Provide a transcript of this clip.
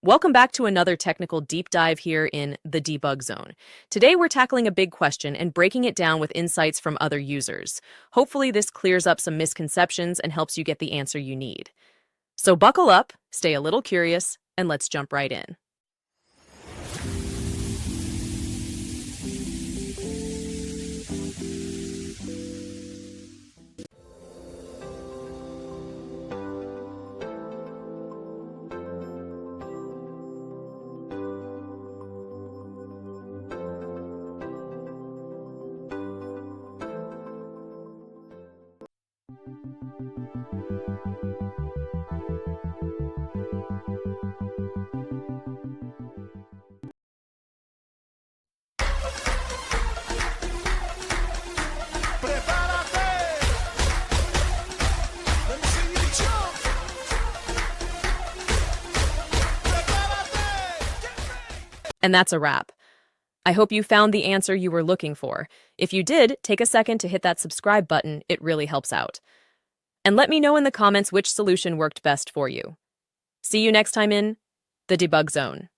Welcome back to another technical deep dive here in the debug zone. Today we're tackling a big question and breaking it down with insights from other users. Hopefully this clears up some misconceptions and helps you get the answer you need. So buckle up, stay a little curious, and let's jump right in. And that's a wrap. I hope you found the answer you were looking for. If you did, take a second to hit that subscribe button. It really helps out. And let me know in the comments which solution worked best for you. See you next time in the debug zone.